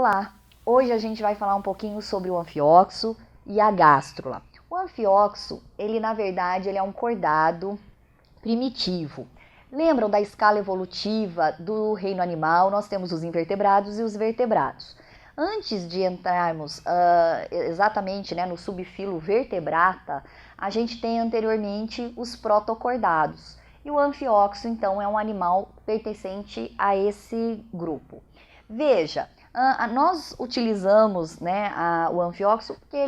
Olá! Hoje a gente vai falar um pouquinho sobre o anfióxo e a gástrula. O anfióxo, ele na verdade ele é um cordado primitivo. Lembram da escala evolutiva do reino animal? Nós temos os invertebrados e os vertebrados. Antes de entrarmos exatamente no subfilo vertebrata, a gente tem anteriormente os protocordados. E o anfióxo, então, é um animal pertencente a esse grupo. Veja, nós utilizamos o anfióxo porque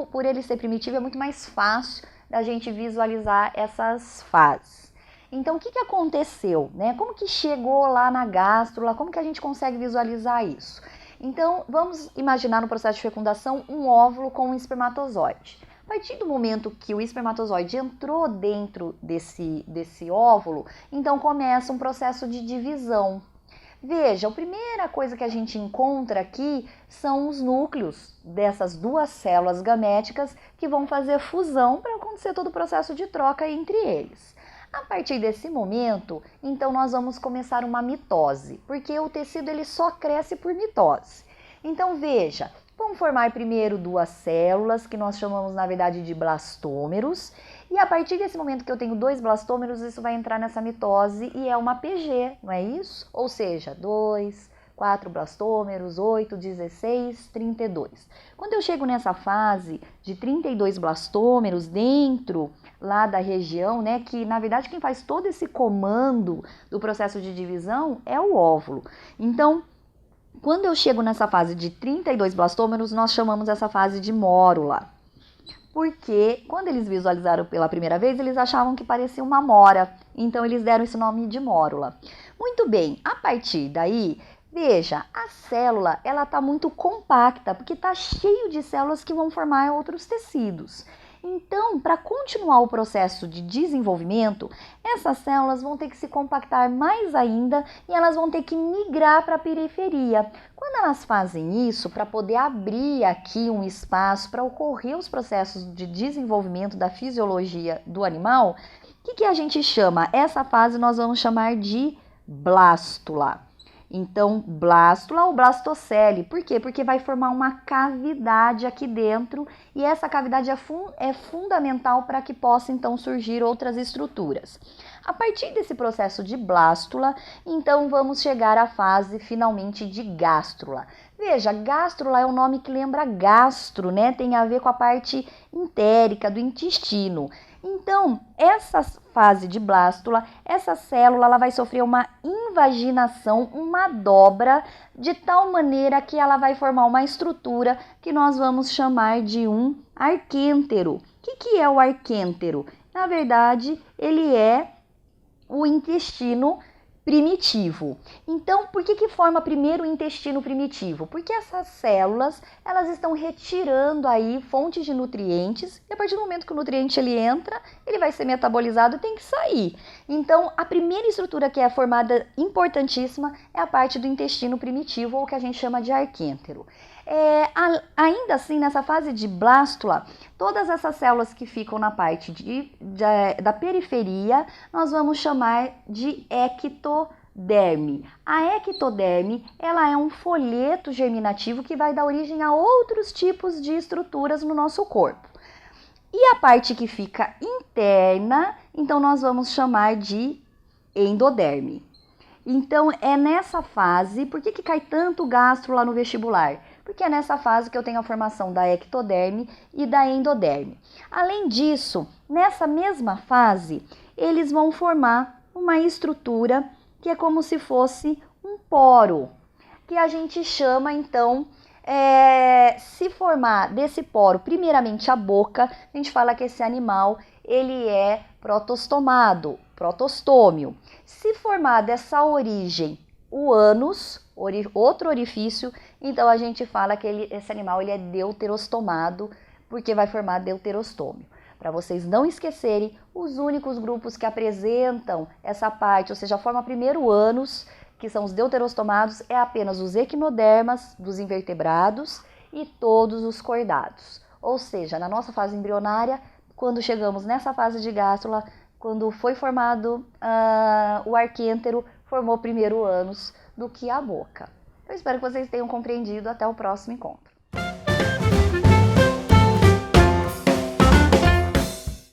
por ele ser primitivo, é muito mais fácil da gente visualizar essas fases. Então, o que aconteceu? Como que chegou lá na gástrula? Como que a gente consegue visualizar isso? Então, vamos imaginar no processo de fecundação um óvulo com um espermatozoide. A partir do momento que o espermatozoide entrou dentro desse óvulo, então começa um processo de divisão. Veja, a primeira coisa que a gente encontra aqui são os núcleos dessas duas células gaméticas que vão fazer fusão para acontecer todo o processo de troca entre eles. A partir desse momento, então nós vamos começar uma mitose, porque o tecido ele só cresce por mitose. Então veja, vão formar primeiro duas células, que nós chamamos na verdade de blastômeros, e a partir desse momento que eu tenho dois blastômeros, isso vai entrar nessa mitose e é uma PG, não é isso? Ou seja, 2, 4 blastômeros, 8, 16, 32. Quando eu chego nessa fase de 32 blastômeros dentro lá da região, que na verdade quem faz todo esse comando do processo de divisão é o óvulo. Então, quando eu chego nessa fase de 32 blastômeros, nós chamamos essa fase de mórula. Porque quando eles visualizaram pela primeira vez, eles achavam que parecia uma mora. Então, eles deram esse nome de mórula. Muito bem, a partir daí, veja, a célula ela está muito compacta, porque está cheio de células que vão formar outros tecidos. Então, para continuar o processo de desenvolvimento, essas células vão ter que se compactar mais ainda e elas vão ter que migrar para a periferia. Quando elas fazem isso, para poder abrir aqui um espaço para ocorrer os processos de desenvolvimento da fisiologia do animal, o que a gente chama? Essa fase nós vamos chamar de blástula. Então, blástula ou blastocele. Por quê? Porque vai formar uma cavidade aqui dentro e essa cavidade é fundamental para que possa então surgir outras estruturas. A partir desse processo de blástula, então vamos chegar à fase finalmente de gástrula. Veja, gástrula é um nome que lembra gastro, tem a ver com a parte entérica do intestino. Então, essa fase de blástula, essa célula ela vai sofrer uma invaginação, uma dobra, de tal maneira que ela vai formar uma estrutura que nós vamos chamar de um arquêntero. O que é o arquêntero? Na verdade, ele é o intestino primitivo. Então, por que forma primeiro o intestino primitivo? Porque essas células, elas estão retirando aí fontes de nutrientes e a partir do momento que o nutriente ele entra, ele vai ser metabolizado e tem que sair. Então, a primeira estrutura que é formada, importantíssima, é a parte do intestino primitivo, ou que a gente chama de arquêntero. Ainda assim, nessa fase de blástula, todas essas células que ficam na parte da periferia, nós vamos chamar de ectoderme. A ectoderme, ela é um folheto germinativo que vai dar origem a outros tipos de estruturas no nosso corpo. E a parte que fica interna, então nós vamos chamar de endoderme. Então, é nessa fase, por que cai tanto gastro lá no vestibular? Porque é nessa fase que eu tenho a formação da ectoderme e da endoderme. Além disso, nessa mesma fase, eles vão formar uma estrutura que é como se fosse um poro, que a gente chama, então, se formar desse poro, primeiramente a boca, a gente fala que esse animal, ele é protostomado, protostômio. Se formar dessa origem o ânus, outro orifício, então a gente fala que esse animal ele é deuterostomado, porque vai formar deuterostômio. Para vocês não esquecerem, os únicos grupos que apresentam essa parte, ou seja, forma primeiro o ânus, que são os deuterostomados, é apenas os equinodermas dos invertebrados e todos os cordados. Ou seja, na nossa fase embrionária, quando chegamos nessa fase de gástrula, quando foi formado o arquêntero, formou primeiro o ânus do que a boca. Eu espero que vocês tenham compreendido. Até o próximo encontro.